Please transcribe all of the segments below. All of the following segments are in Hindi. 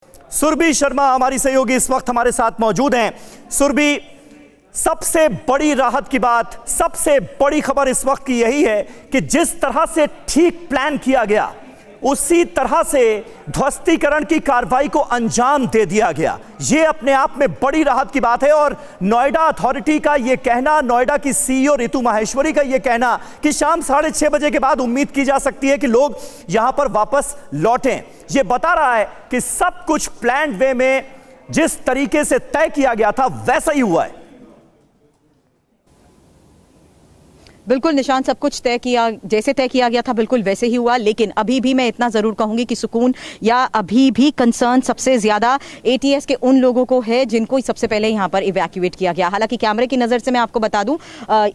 सुरभि शर्मा हमारी सहयोगी इस वक्त हमारे साथ मौजूद हैं। सुरभि, सबसे बड़ी राहत की बात, सबसे बड़ी खबर इस वक्त की यही है कि जिस तरह से ठीक प्लान किया गया उसी तरह से ध्वस्तीकरण की कार्रवाई को अंजाम दे दिया गया। यह अपने आप में बड़ी राहत की बात है। और नोएडा अथॉरिटी का यह कहना, नोएडा की सीईओ रितु माहेश्वरी का यह कहना कि शाम 6:30 बजे के बाद उम्मीद की जा सकती है कि लोग यहां पर वापस लौटें, यह बता रहा है कि सब कुछ प्लान्ड वे में जिस तरीके से तय किया गया था वैसा ही हुआ है। बिल्कुल निशान, सब कुछ जैसे तय किया गया था बिल्कुल वैसे ही हुआ। लेकिन अभी भी मैं इतना जरूर कहूंगी कि सुकून या अभी भी कंसर्न सबसे ज्यादा एटीएस के उन लोगों को है जिनको सबसे पहले यहां पर इवैक्यूएट किया गया। हालांकि कैमरे की नजर से मैं आपको बता दूं,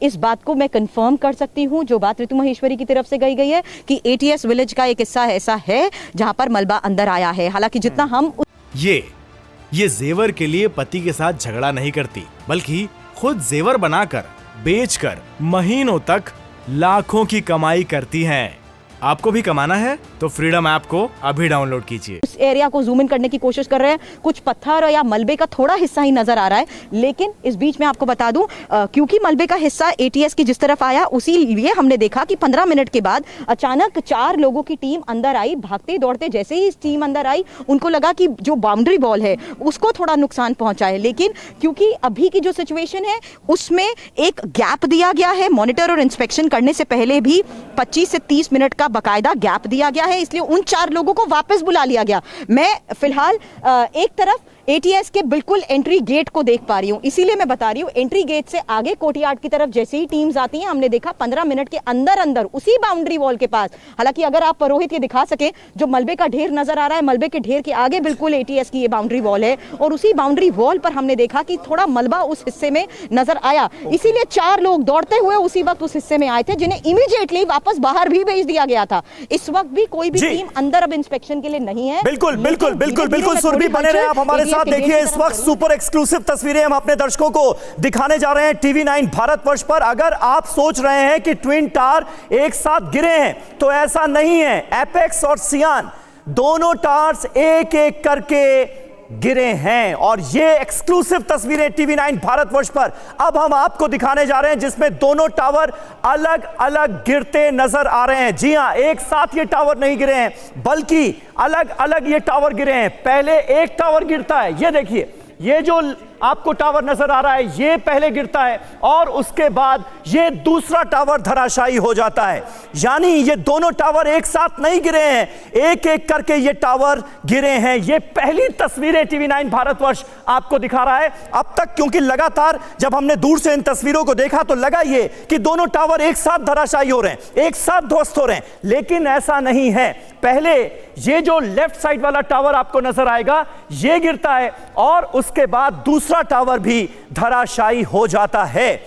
इस बात को मैं कंफर्म कर सकती हूं जो बात रितु माहेश्वरी की तरफ से कही गई है कि एटीएस विलेज का एक हिस्सा ऐसा है जहां पर मलबा अंदर आया है। हालांकि जितना हम ये जेवर के लिए पति के साथ झगड़ा नहीं करती, बल्कि खुद जेवर बनाकर बेचकर महीनों तक लाखों की कमाई करती हैं। आपको भी कमाना है तो फ्रीडम ऐप को अभी डाउनलोड कीजिए। उस एरिया को जूम इन करने की कोशिश कर रहे हैं, कुछ पत्थर या मलबे का थोड़ा हिस्सा ही नजर आ रहा है। लेकिन इस बीच में आपको बता दूं, क्योंकि मलबे का हिस्सा एटीएस की जिस तरफ आया उसी लिए हमने देखा कि 15 मिनट के बाद अचानक 4 लोगों की टीम अंदर आई, भागते दौड़ते। जैसे ही इस टीम अंदर आई उनको लगा कि जो बाउंड्री वॉल है उसको थोड़ा नुकसान पहुंचा है। लेकिन क्योंकि अभी की जो सिचुएशन है उसमें एक गैप दिया गया है, मॉनिटर और इंस्पेक्शन करने से पहले भी 25 से 30 मिनट का बकायदा गैप दिया गया है, इसलिए उन 4 लोगों को वापस बुला लिया गया। मैं फिलहाल एक तरफ एटीएस के बिल्कुल एंट्री गेट को देख पा रही हूं, इसीलिए मैं बता रही हूं एंट्री गेट से आगे कोर्टयार्ड की तरफ जैसे ही टीम्स आती हैं हमने देखा 15 मिनट के अंदर अंदर उसी बाउंड्री वॉल के पास। हालांकि अगर आप रोहित ये दिखा सके, जो मलबे का ढेर नजर आ रहा है, मलबे के ढेर के आगे बिल्कुल एटीएस की ये बाउंड्री वॉल है और उसी बाउंड्री वॉल पर हमने देखा कि थोड़ा मलबा उस हिस्से में नजर आया। इसीलिए 4 लोग दौड़ते हुए उसी वक्त उस हिस्से में आए थे जिन्हें इमीडिएटली वापस बाहर भी भेज दिया गया था। इस वक्त भी कोई भी टीम अंदर अब इंस्पेक्शन के लिए नहीं है। बिल्कुल बिल्कुल बिल्कुल बिल्कुल सुरभि, बने रहे आप हमारे साथ। देखिए इस वक्त सुपर एक्सक्लूसिव तस्वीरें हम अपने दर्शकों को दिखाने जा रहे हैं TV9 भारतवर्ष पर। अगर आप सोच रहे हैं कि ट्विन टावर एक साथ गिरे हैं तो ऐसा नहीं है। एपेक्स और सियान दोनों टावर्स एक एक करके गिरे हैं और ये एक्सक्लूसिव तस्वीरें TV9 भारतवर्ष पर अब हम आपको दिखाने जा रहे हैं जिसमें दोनों टावर अलग अलग गिरते नजर आ रहे हैं। जी हां, एक साथ ये टावर नहीं गिरे हैं बल्कि अलग अलग ये टावर गिरे हैं। पहले एक टावर गिरता है, ये देखिए, ये जो आपको टावर नजर आ रहा है ये पहले गिरता है और उसके बाद ये दूसरा टावर धराशायी हो जाता है। यानी ये दोनों टावर एक साथ नहीं गिरे हैं, एक एक करके ये टावर गिरे हैं। ये पहली तस्वीरें TV9 भारतवर्ष आपको दिखा रहा है अब तक, क्योंकि लगातार जब हमने दूर से इन तस्वीरों को देखा तो लगा ये कि दोनों टावर एक साथ धराशायी हो रहे हैं, एक साथ ध्वस्त हो रहे हैं, लेकिन ऐसा नहीं है। पहले ये जो लेफ्ट साइड वाला टावर आपको नजर आएगा ये गिरता है और उसके बाद दूसरा टावर भी धराशायी हो जाता है।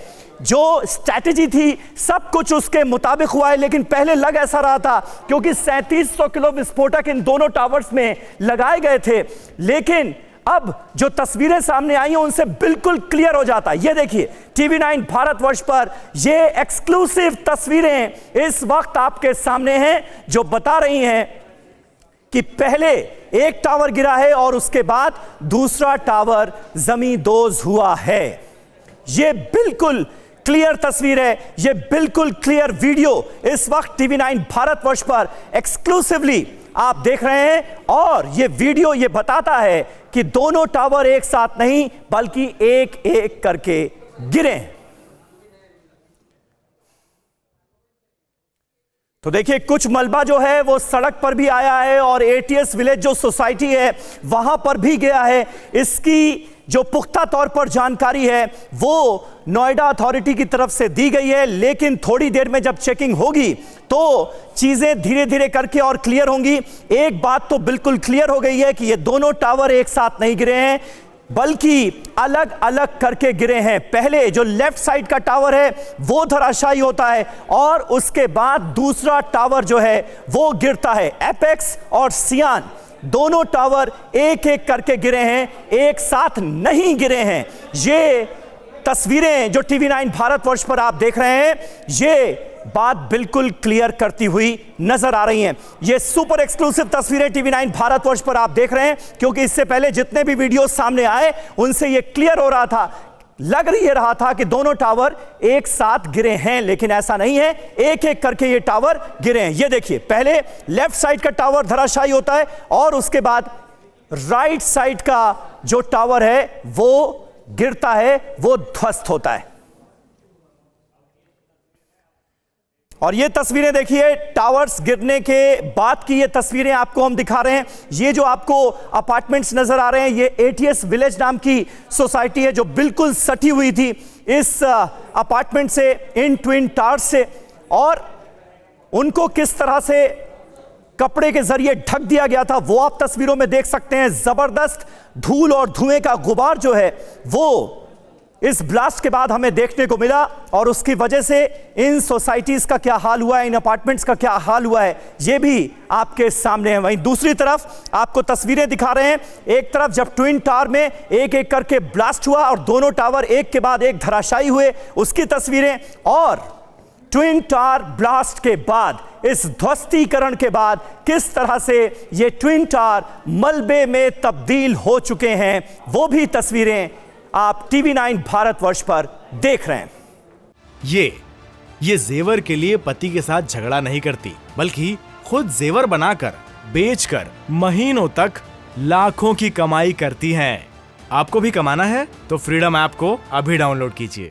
जो स्ट्रैटेजी थी सब कुछ उसके मुताबिक हुआ है, लेकिन पहले लग ऐसा रहा था क्योंकि 3700 किलो विस्फोटक इन दोनों टावर्स में लगाए गए थे। लेकिन अब जो तस्वीरें सामने आई हैं उनसे बिल्कुल क्लियर हो जाता है। ये देखिए TV9 भारतवर्ष पर ये एक्सक्लूसिव तस्वीरें इस वक्त आपके सामने हैं जो बता रही हैं कि पहले एक टावर गिरा है और उसके बाद दूसरा टावर जमींदोज हुआ है। यह बिल्कुल क्लियर तस्वीर है, यह बिल्कुल क्लियर वीडियो इस वक्त TV9 भारतवर्ष पर एक्सक्लूसिवली आप देख रहे हैं और यह वीडियो यह बताता है कि दोनों टावर एक साथ नहीं बल्कि एक एक करके गिरे। तो देखिए कुछ मलबा जो है वो सड़क पर भी आया है और एटीएस विलेज जो सोसाइटी है वहां पर भी गया है। इसकी जो पुख्ता तौर पर जानकारी है वो नोएडा अथॉरिटी की तरफ से दी गई है, लेकिन थोड़ी देर में जब चेकिंग होगी तो चीजें धीरे धीरे करके और क्लियर होंगी। एक बात तो बिल्कुल क्लियर हो गई है कि ये दोनों टावर एक साथ नहीं गिरे हैं बल्कि अलग अलग करके गिरे हैं। पहले जो लेफ्ट साइड का टावर है वो धराशायी होता है और उसके बाद दूसरा टावर जो है वो गिरता है। एपेक्स और सियान दोनों टावर एक एक करके गिरे हैं, एक साथ नहीं गिरे हैं। ये तस्वीरें जो TV9 भारतवर्ष पर आप देख रहे हैं ये बात बिल्कुल क्लियर करती हुई नजर आ रही हैं। ये सुपर एक्सक्लूसिव तस्वीरें टीवी 9 भारतवर्ष पर आप देख रहे हैं, क्योंकि इससे पहले जितने भी वीडियो सामने आए उनसे ये क्लियर हो रहा था, लग ये रहा था कि दोनों टावर एक साथ गिरे हैं, लेकिन ऐसा नहीं है। एक एक करके ये टावर गिरे हैं। ये देखिए, पहले लेफ्ट साइड का टावर धराशायी होता है और उसके बाद राइट साइड का जो टावर है वो गिरता है, वो ध्वस्त होता है। और ये तस्वीरें देखिए, टावर्स गिरने के बाद की ये तस्वीरें आपको हम दिखा रहे हैं। ये जो आपको अपार्टमेंट्स नजर आ रहे हैं, ये ATS विलेज नाम की सोसाइटी है जो बिल्कुल सटी हुई थी इस अपार्टमेंट से, इन ट्विन टावर्स से, और उनको किस तरह से कपड़े के जरिए ढक दिया गया था वो आप तस्वीरों में देख सकते हैं। जबरदस्त धूल और धुएं का गुबार जो है वो इस ब्लास्ट के बाद हमें देखने को मिला, और उसकी वजह से इन सोसाइटीज का क्या हाल हुआ है, इन अपार्टमेंट्स का क्या हाल हुआ है, ये भी आपके सामने है। वहीं दूसरी तरफ आपको तस्वीरें दिखा रहे हैं। एक तरफ जब ट्विन टावर में एक एक करके ब्लास्ट हुआ और दोनों टावर एक के बाद एक धराशायी हुए, उसकी तस्वीरें, और ट्विन टावर ब्लास्ट के बाद, इस ध्वस्तीकरण के बाद किस तरह से ये ट्विन टावर मलबे में तब्दील हो चुके हैं, वो भी तस्वीरें आप टीवी 9 भारतवर्ष पर देख रहे हैं। ये जेवर के लिए पति के साथ झगड़ा नहीं करती, बल्कि खुद जेवर बनाकर बेचकर महीनों तक लाखों की कमाई करती हैं। आपको भी कमाना है तो फ्रीडम ऐप को अभी डाउनलोड कीजिए।